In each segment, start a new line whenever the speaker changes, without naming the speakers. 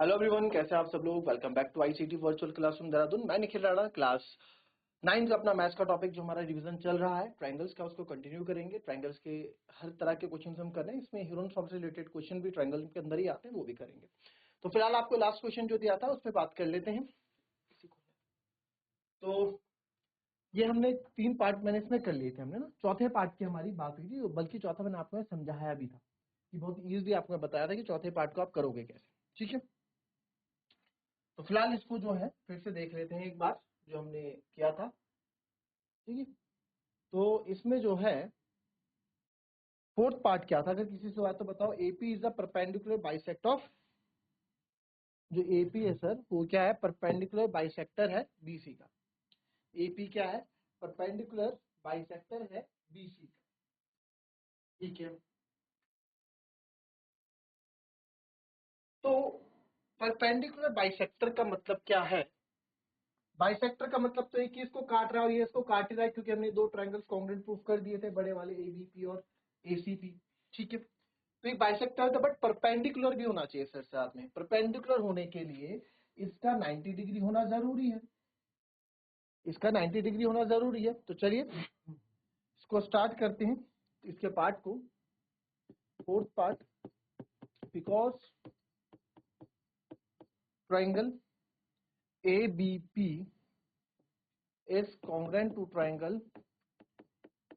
Hello everyone, कैसे हैं आप सब लोग। Welcome back to ICT virtual classroom Dehradun. मैं निखिल राणा, क्लास 9 का अपना मैथ्स का टॉपिक जो हमारा रिवीजन चल रहा है ट्रायंगल्स का, उसको कंटिन्यू करेंगे। ट्रायंगल्स के हर तरह के क्वेश्चन हम कर रहे हैं, इसमें ह्यूरन फॉर्म से रिलेटेड क्वेश्चन भी ट्रायंगल के अंदर ही आते हैं, वो भी करेंगे। तो फिलहाल आपको लास्ट क्वेश्चन जो दिया था उस पर बात कर लेते हैं। तो ये हमने 3 पार्ट मैंने इसमें कर लिए थे हमने ना, चौथे पार्ट की हमारी बात हुई थी, बल्कि चौथा मैंने आपको समझाया भी था कि बहुत ईजिली आपको बताया था कि चौथे पार्ट को आप करोगे कैसे। ठीक है, तो फिलहाल इसको जो है फिर से देख लेते हैं एक बार, जो हमने किया था। ठीक है, तो इसमें जो है फोर्थ पार्ट क्या था, अगर किसी से बात तो बताओ। AP is the perpendicular bisect of, जो एपी है सर वो क्या है, परपेंडिकुलर बाइसेक्टर है बीसी का। एपी क्या है, परपेंडिकुलर बाइसेक्टर है बीसी का। ठीक है, तो परपेंडिकुलर बाइसेक्टर का मतलब क्या है। बाइसेक्टर का मतलब तो एक ही इसको काट रहा है और ये इसको काट रहा है, क्योंकि हमने दो ट्रायंगल्स कॉन्ग्रुएंट प्रूफ कर दिए थे, बड़े वाले एबीपी और एसीपी। ठीक है, तो एक बाइसेक्टर था, बट परपेंडिकुलर भी होना चाहिए सर। साथ में परपेंडिकुलर होने के लिए इसका 90 डिग्री होना जरूरी है, इसका 90 डिग्री होना जरूरी है। तो चलिए इसको स्टार्ट करते हैं, इसके पार्ट को। Fourth part, because triangle ABP is congruent to triangle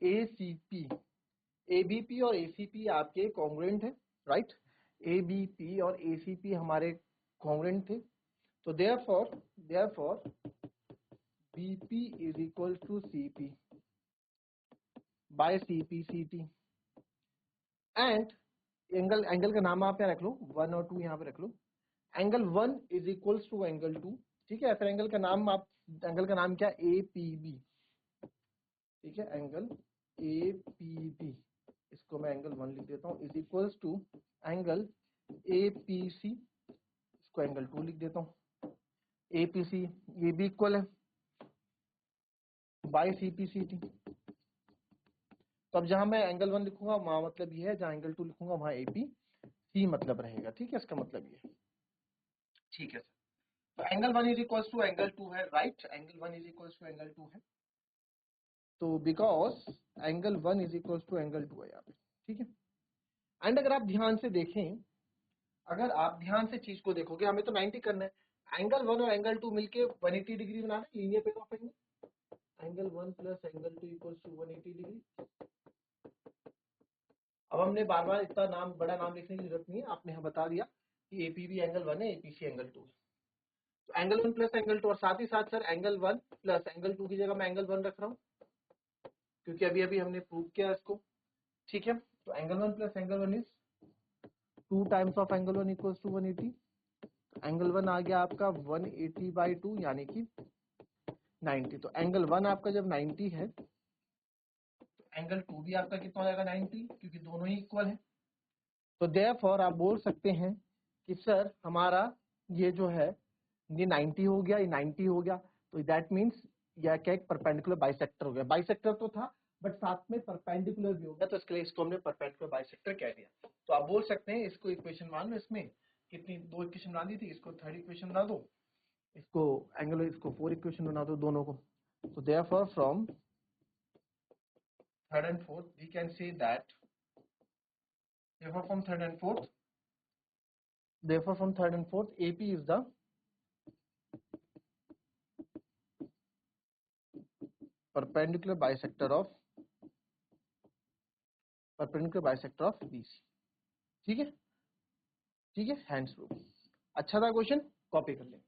ACP. ABP और एसीपी आपके कॉन्ग्रुएंट है, राइट। एबीपी और एसीपी हमारे कॉन्ग्रुएंट थे, तो therefore BP is equal to CP by CP and angle का नाम आप यहाँ रख लो, 1 और 2 यहाँ पे रख लो। Angle 1 is equals to angle 2। ठीक है, फिर एंगल का नाम आप, एंगल का नाम क्या, एपीबी। ठीक है, एंगल एपीबी, इसको मैं एंगल 1 लिख देता हूँ, is equals to angle APC, इसको एंगल 2 लिख देता हूँ। एपीसी ये भी इक्वल है बाय सीपीसीटी। तो अब जहां मैं एंगल 1 लिखूंगा वहां मतलब ये है, जहां एंगल 2 लिखूंगा वहां एपी सी मतलब रहेगा। ठीक है, इसका मतलब ये। ठीक है सर, तो angle 1 is equals to angle 2 है, right. Angle 1 is equals to angle 2 है, तो because angle 1 is equals to angle 2 है यहाँ पे। ठीक है, एंड अगर आप ध्यान से देखें, अगर आप ध्यान से चीज को देखोगे, हमें तो 90 करना है। एंगल 1 और एंगल 2 मिलके 180 डिग्री बनाना है, linear pair of angle. Angle 1 plus angle 2 equals to 180 degree. अब हमने बार बार इतना नाम, बड़ा नाम लिखने की जरूरत नहीं है, आपने यहाँ बता दिया कि एपीबी एंगल 1 है, एपीसी एंगल 2 है। तो एंगल 1 प्लस एंगल 2, और साथ ही साथ सर एंगल 1 प्लस एंगल 2 की जगह मैं एंगल 1 रख रहा हूँ, क्योंकि अभी अभी हमने प्रूव किया इसको। ठीक है, तो angle 1 plus angle 1 is 2 times of angle 1 equals to 180। Angle 1 आ गया आपका 180/2 यानी कि 90। तो एंगल 1 आपका जब 90 है, तो एंगल 2 भी आपका कितना हो जाएगा, 90, क्योंकि दोनों ही इक्वल है। तो देयरफॉर आप बोल सकते हैं कि सर हमारा ये जो है ये 90 हो गया, ये 90 हो गया, तो दैट मीन्स यह क्या, एक परपेंडिकुलर बाइसेक्टर हो गया। बाइसेक्टर तो था बट साथ में परपेंडिकुलर भी हो गया, तो इसके लिए इसको हमने परपेंडिकुलर बाइसेक्टर कह दिया। तो आप बोल सकते हैं इसको इक्वेशन मान लो, इसमें कितनी, 2 इक्वेशन बना दी थी, इसको थर्ड इक्वेशन बना दो, इसको एंगल, इसको 4 इक्वेशन बना दो दोनों को। तो therefore from third and fourth we can say that, therefore from third and fourth, therefore from third and fourth AP is the perpendicular bisector of BC। ठीक है, ठीक है, हैंड्स प्रूफ। अच्छा था क्वेश्चन, कॉपी कर लें।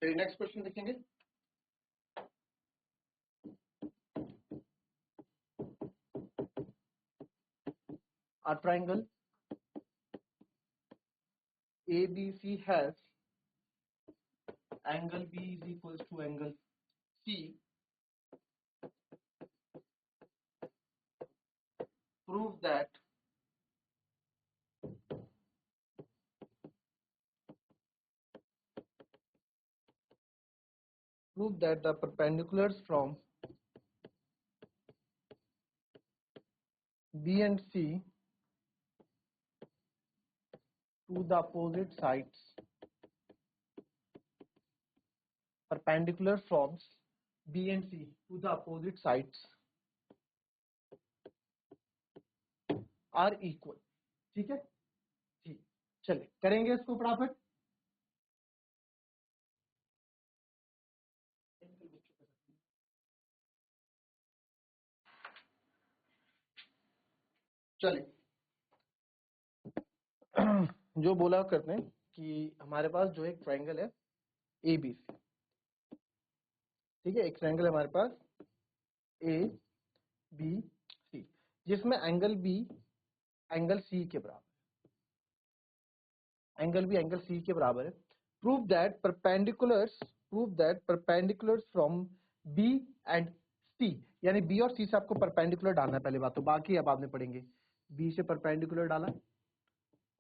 फिर नेक्स्ट क्वेश्चन देखेंगे। A triangle ABC has angle B is equals to angle C. Prove that prove that the perpendiculars from B and C to the opposite sides, perpendicular from B and C to the opposite sides are equal. ठीक है, ठीक, चलिए करेंगे इसको फटाफट। चलिए जो बोला करते हैं कि हमारे पास जो एक ट्रायंगल है ए बी सी, ठीक है, एक ट्रायंगल है हमारे पास ए बी सी, जिसमें एंगल बी एंगल सी के बराबर, एंगल बी एंगल सी के बराबर है। Prove that perpendiculars from B and C, यानी बी और सी से आपको परपेंडिकुलर डालना है पहले बात तो, बाकी अब आपने पढ़ेंगे। बी से परपेंडिकुलर डाला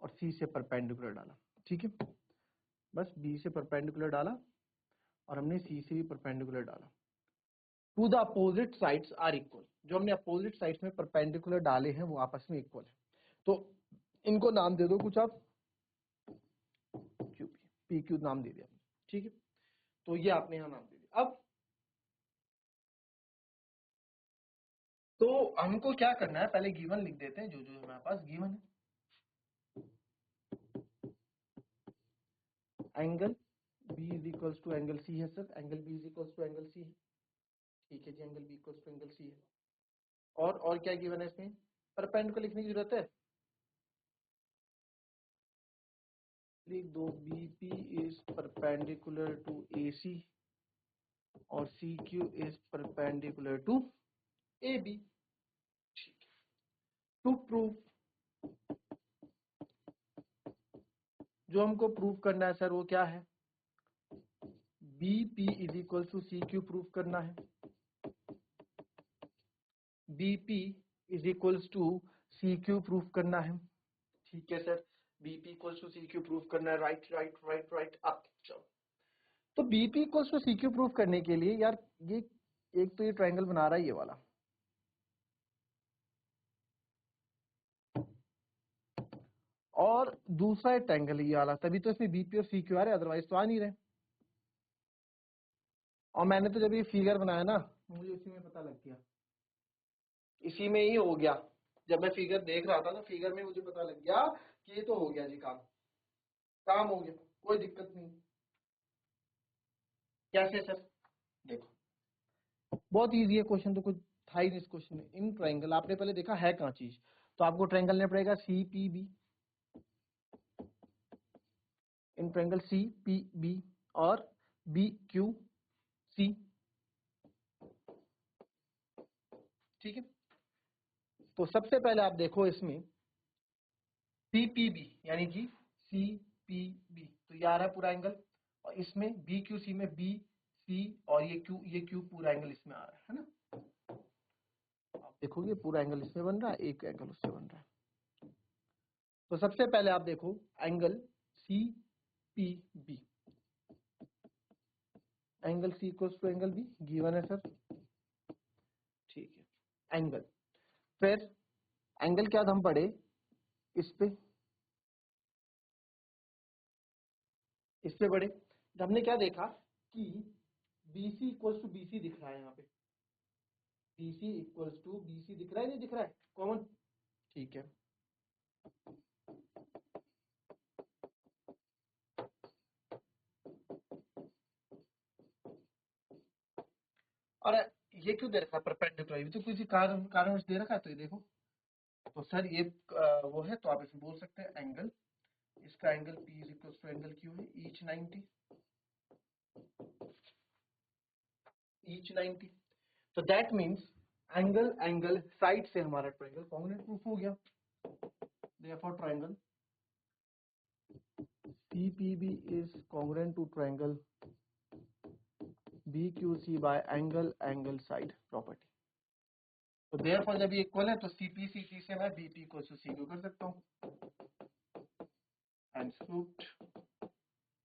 और सी से परपेंडिकुलर डाला, ठीक है, बस बी से परपेंडिकुलर डाला और हमने सी से भी परपेंडिकुलर डाला। To the opposite sides are equal, जो हमने अपोजिट साइड्स में परपेंडिकुलर डाले हैं वो आपस में इक्वल है, तो इनको नाम दे दो कुछ आप, क्यू पी क्यू नाम दे दिया, ठीक है, तो ये आपने यहाँ नाम दे दिया। अब तो हमको क्या करना है, पहले गिवन लिख देते हैं जो जो हमारे पास गिवन है। Angle B is equals to angle C है sir, angle B is equals to angle C है, ठीक है जी, angle B equals to angle C है। और क्या गिवन है इसमें, परपेंडिकुलर लिखने की जरूरत है, लिख दो B P is perpendicular to A C और C Q is perpendicular to A B. To prove, जो हमको प्रूव करना है सर वो क्या है, B P is equal to C Q prove करना है, B P is equals to C Q prove करना है, ठीक है sir, B P equals to C Q prove करना है, right right right right up. चलो तो B P equals to C Q prove करने के लिए यार ये एक तो ये ट्रायंगल बना रहा है ये वाला, और दूसरा ट्रायंगल ये वाला, तभी तो इसमें बीपी और सी क्यू आ रहे, अदरवाइज तो आ नहीं रहे। और मैंने तो जब ये फिगर बनाया ना मुझे इसी में पता लग गया, इसी में ही हो गया, जब मैं फिगर देख रहा था तो फिगर में मुझे पता लग गया कि ये तो हो गया जी, काम काम हो गया, कोई दिक्कत नहीं। कैसे सर, देखो बहुत इजी है क्वेश्चन, तो कुछ था ही नहीं इस क्वेश्चन में। इन ट्रायंगल आपने पहले देखा है कहाँ चीज, तो आपको ट्रायंगल लेना पड़ेगा C P B, in triangle C P B और बी क्यू सी, ठीक है। तो सबसे पहले आप देखो इसमें सी पी बी यानी कि सी पी बी, तो ये आ रहा है पूरा एंगल, और इसमें बी क्यू सी में बी सी और ये क्यू पूरा एंगल इसमें आ रहा है ना, आप देखोगे पूरा एंगल इसमें बन रहा है, एक एंगल उससे बन रहा है। तो सबसे पहले आप देखो angle C P B, angle C equals to angle B given है सर, ठीक है। एंगल, फिर एंगल क्या हम पढ़े इस पे बढ़े, हमने क्या देखा कि BC इक्वल्स टू BC दिख रहा है, यहाँ पे BC इक्वल्स टू BC दिख रहा है, नहीं दिख रहा है कॉमन, ठीक है। और ये क्यों दे रखा है परपेंडिकुलर, ये तो किसी कारण दे रखा है, तो ये देखो, तो सर ये वो है, तो आप इसे बोल सकते हैं एंगल, इसका angle P is equals to angle Q है, ईच 90, तो दैट मीन्स एंगल साइड से हमारा ट्रायंगल कॉन्ग्रुएंट प्रूफ हो गया, therefore triangle CPB is congruent to triangle BQC by angle side property। तो therefore जब ये इक्वल है तो CPCC से मैं BP इक्वल टू CQ कर सकता हूँ,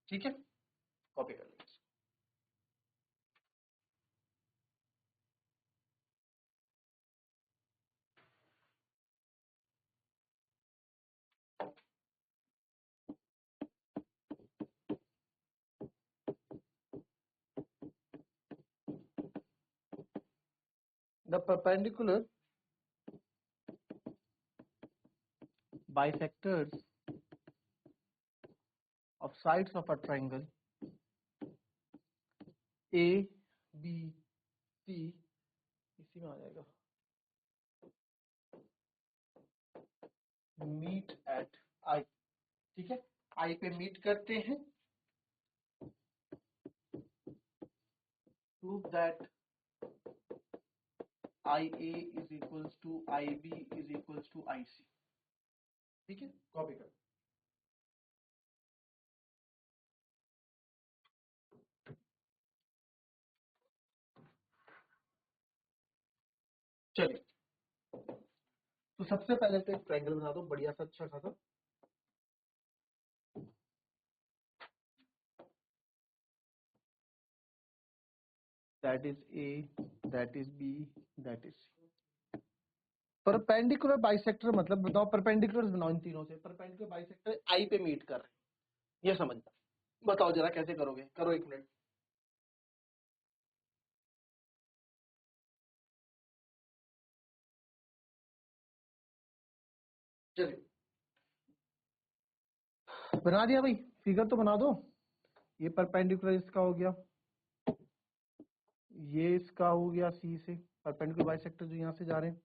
ठीक है, कॉपी कर लीजिए। The perpendicular bisectors of sides of a triangle A, B, C, इसी में आ जाएगा, मीट एट I, ठीक है, I पे मीट करते हैं, prove that IA is equals to IB is equals to IC, ठीक है, कॉपी कर। चलिए, तो सबसे पहले तो एक ट्रायंगल बना दो बढ़िया सा, अच्छा खासा, that is A, that is B, that is C। Perpendicular bisector मतलब बताओ, परपेंडिकुलर बनाओ इन तीनों से, परपेंडिकुलर बाइसेक्टर आई पे मीट कर रहे हैं, ये समझना, बताओ जरा कैसे करोगे, करो एक मिनट। चलिए, बना दिया भाई, फिगर तो बना दो। ये परपेंडिकुलर इसका हो गया, ये इसका हो गया सी से, परपेंडिकुलर बाइसेक्टर जो यहाँ से जा रहे हैं,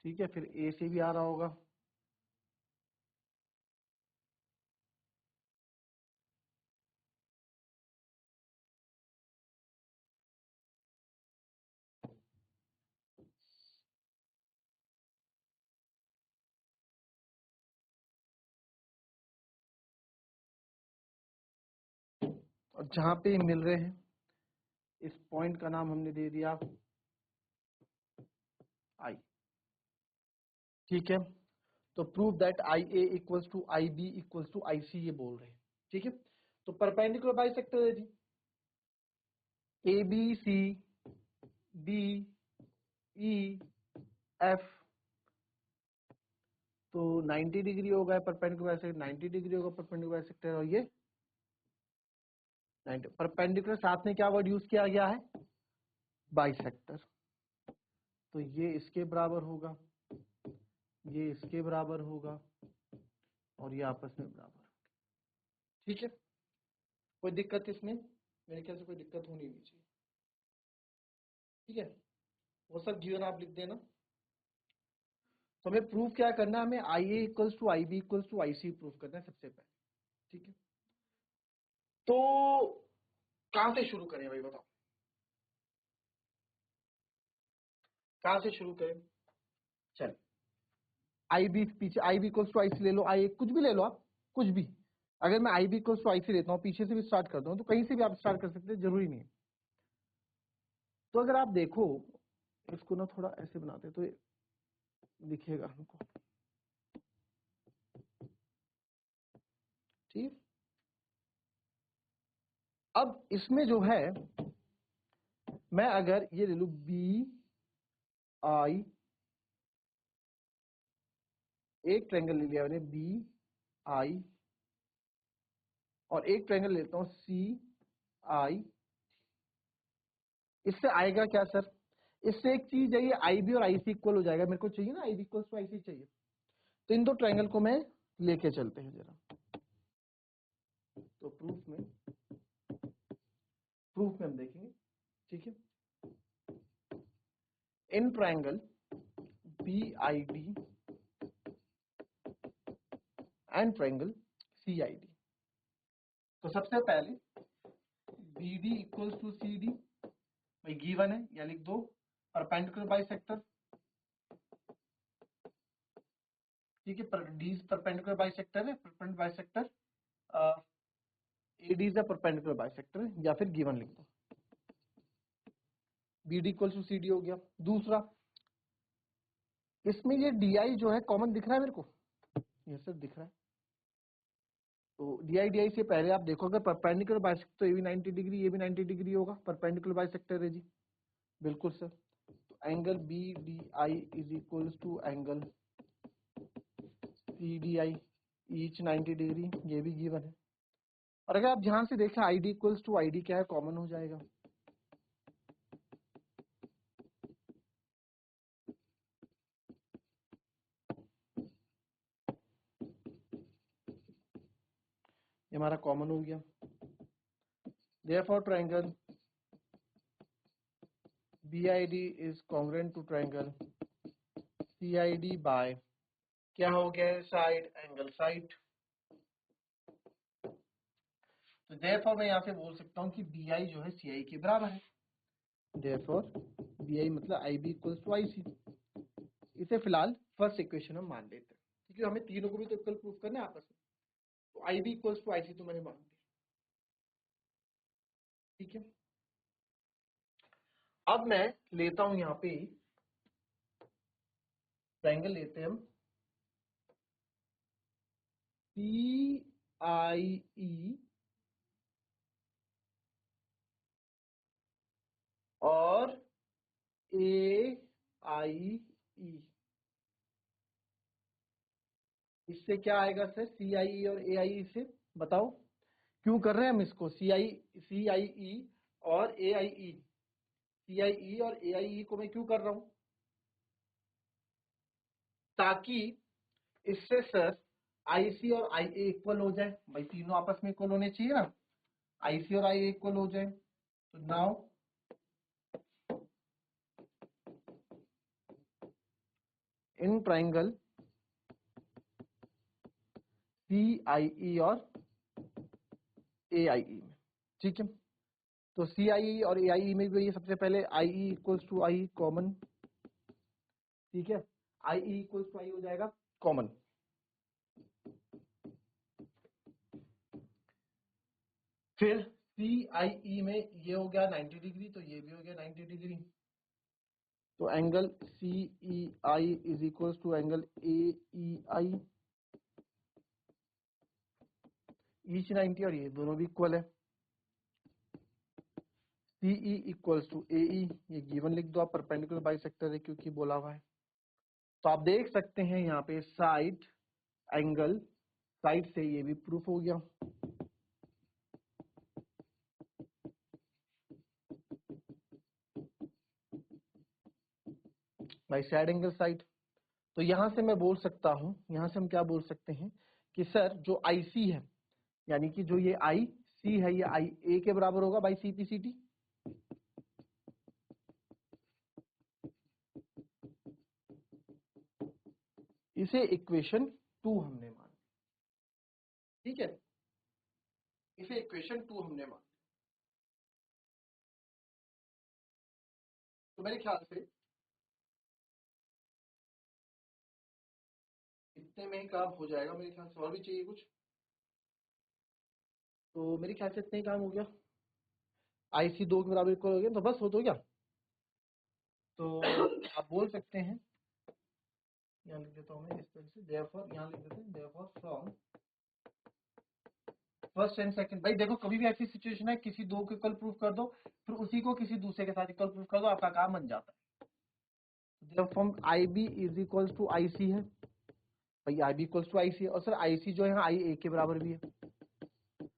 ठीक है, फिर ए से भी आ रहा होगा, और जहां पे मिल रहे हैं इस पॉइंट का नाम हमने दे दिया आई, ठीक है। तो prove that I A equals to I B equals to I C, ये बोल रहे हैं, ठीक है। तो परपेंडिकुलर बाइसेक्टर है जी, A B C D E F, तो 90 डिग्री होगा परपेंडिकुलर बाइसेक्टर, 90 डिग्री होगा परपेंडिकुलर बाइसेक्टर, और ये 90 परपेंडिकुलर, साथ में क्या वर्ड यूज किया गया है, बाइसेक्टर, तो ये इसके बराबर होगा, ये इसके बराबर होगा, और ये आपस में बराबर, ठीक है। कोई दिक्कत इसमें, मेरे ख्याल से कोई दिक्कत होनी नहीं चाहिए, ठीक है। वो सब गिवन आप लिख देना। तो हमें प्रूफ क्या करना है, हमें I A equals to I B equals to I C proof करना है सबसे पहले, ठीक है। तो कहां से शुरू करें भाई, बताओ कहां से शुरू करें। चल, आई बी पीछे, आई बी इक्वल्स टू आई सी ले लो, आई कुछ भी ले लो आप, कुछ भी। अगर मैं आई बी इक्वल्स टू आई सी लेता हूँ, पीछे से भी स्टार्ट करता हूँ, तो कहीं से भी आप स्टार्ट कर सकते हैं, जरूरी नहीं है। तो अगर आप देखो इसको ना, थोड़ा ऐसे बनाते तो ये दिखेगा हमको, ठीक। अब इसमें जो है, मैं अगर ये ले लू बी आई, एक ट्रायंगल ले लिया मैंने बी आई, और एक ट्रायंगल लेता हूं सी आई, इससे आएगा क्या सर, इससे एक चीज है, ये आई बी और आई सी इक्वल हो जाएगा, मेरे को चाहिए ना आई बी इक्वल टू आई सी चाहिए। तो इन दो ट्रायंगल को मैं लेके चलते हैं जरा, तो प्रूफ में हम देखेंगे, ठीक है। In triangle B I D and triangle C I D, तो सबसे पहले B D equals to C D, भाई गिवन है, या लिख दो परपेंडिकुलर बाइसेक्टर, ठीक है, डी परपेंडिकुलर बाइसेक्टर है, perpendicular bisector, AD is a perpendicular bisector, या फिर गिवन लिख दो, B D equals to C D हो गया। दूसरा, इसमें ये डी आई जो है कॉमन दिख रहा है मेरे को, ये सब दिख रहा है, तो डी आई से पहले आप देखो, अगर परपेंडिकुलर बाइसेक्टर तो ये भी 90 डिग्री, ये भी 90 डिग्री होगा, परपेंडिकुलर बाइसेक्टर है जी, बिल्कुल सर। तो angle B D I is equals to angle C D I, each 90 degree, ये भी गिवन है। और अगर आप ध्यान से देखें ID इक्वल्स टू ID क्या है, कॉमन हो जाएगा। ये हमारा कॉमन हो गया। Therefore triangle BID is congruent to triangle CID by क्या हो गया, साइड एंगल साइड। तो therefore मैं यहाँ से बोल सकता हूँ कि BI जो है CI के बराबर है। therefore BI मतलब IB इक्वल्स टू IC। इसे फिलहाल फर्स्ट इक्वेशन हम मान लेते हैं, क्योंकि हमें तीनों को भी तो इक्वल प्रूफ करना है आपस में। तो IB इक्वल्स टू IC तो मैंने मान लिया, ठीक है। अब मैं लेता हूं यहाँ पे ट्रायंगल लेते हैं हम CIE और AIE। इससे क्या आएगा सर, CIE और AIE से, बताओ क्यों कर रहे हैं हम इसको, CIE और AIE। CIE और AIE को मैं क्यों कर रहा हूं, ताकि इससे सर IC और IA इक्वल हो जाए। भाई तीनों आपस में इक्वल होने चाहिए ना, IC और IA इक्वल हो जाए। तो नाउ इन ट्राइंगल CIE और AIE में, ठीक है। तो CIE और AIE में भी ये सबसे पहले IE equals to I common, ठीक है। IE इक्वल्स टू I हो जाएगा कॉमन। फिर CIE में ये हो गया 90 डिग्री, तो ये भी हो गया 90 डिग्री। तो angle CEI is equals to angle AEI, each 90 और ये दोनों भी इक्वल है। CE इक्वल्स टू AE, ये गिवन लिख दो आप, परपेंडिकुलर बाइसेक्टर है क्योंकि बोला हुआ है। तो आप देख सकते हैं यहाँ पे साइड एंगल साइड से ये भी प्रूफ हो गया। By side angle side. तो यहां से मैं बोल सकता हूं, यहां से हम क्या बोल सकते हैं कि सर जो IC है, यानी कि जो ये IC है, ये IA के बराबर होगा बाई CPCT। इसे इक्वेशन 2 हमने मान, ठीक है। इसे इक्वेशन 2 हमने मान। तो मेरे ख्याल से इतने में ही काम हो जाएगा, मेरे ख्याल से और भी चाहिए कुछ। तो मेरे ख्याल से इतने ही काम हो गया। IC 2 के बराबर इक्वल हो गया, तो बस हो तो गया। तो आप बोल सकते हैं, यहाँ लिख देता हूँ मैं इस तरह से, therefore यहाँ लिख देते हैं therefore from first and second. भाई देखो कभी भी ऐसी सिचुएशन है, किसी दो को इक्वल प्रूफ कर दो, फिर उसी को किसी दूसरे के साथ इक्वल प्रूफ कर दो, आपका काम बन जाता है। From IB is equal to IC है, भाई IB इक्वल टू IC है, और सर IC जो है IA के बराबर भी है,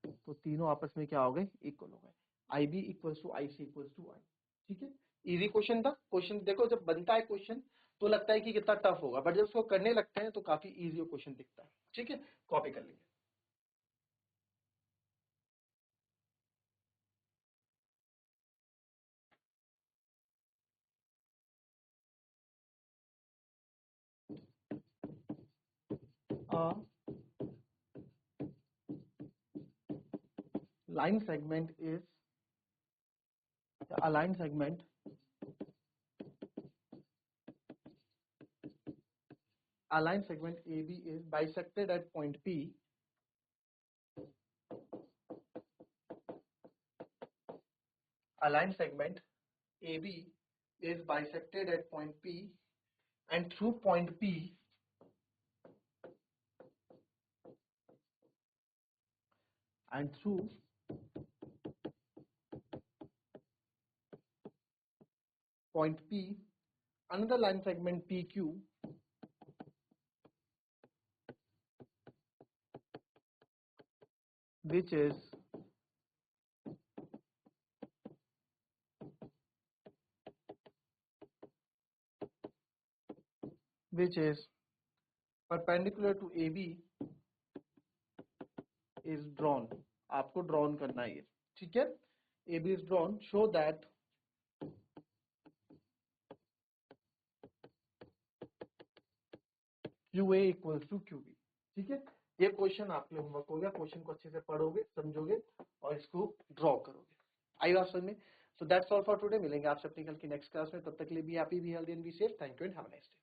तो तीनों आपस में क्या हो गए, इक्वल हो गए। IB equal to IC equal to I, ठीक है। इजी क्वेश्चन था। क्वेश्चन देखो जब बनता है क्वेश्चन तो लगता है कि कितना टफ होगा, बट जब उसको करने लगते हैं तो काफी इजी क्वेश्चन दिखता है, ठीक है। कॉपी कर लेंगे। line segment is a line segment AB is bisected at point P a line segment AB is bisected at point P and through point P and through point P another line segment PQ which is which is perpendicular to AB is drawn. आपको drawn करना है ये, ठीक है। AB is drawn, show that QA equals to QB, ठीक है। ये question आपके लिए होमवर्क हो गया। क्वेश्चन को अच्छे से पढ़ोगे, समझोगे और इसको ड्रॉ करोगे। आई बात समझ में? So that's all for today. मिलेंगे आपसे अपनी कल की नेक्स्ट क्लास में। तब तक के लिए be happy, be healthy and be safe. Thank you and have a nice day.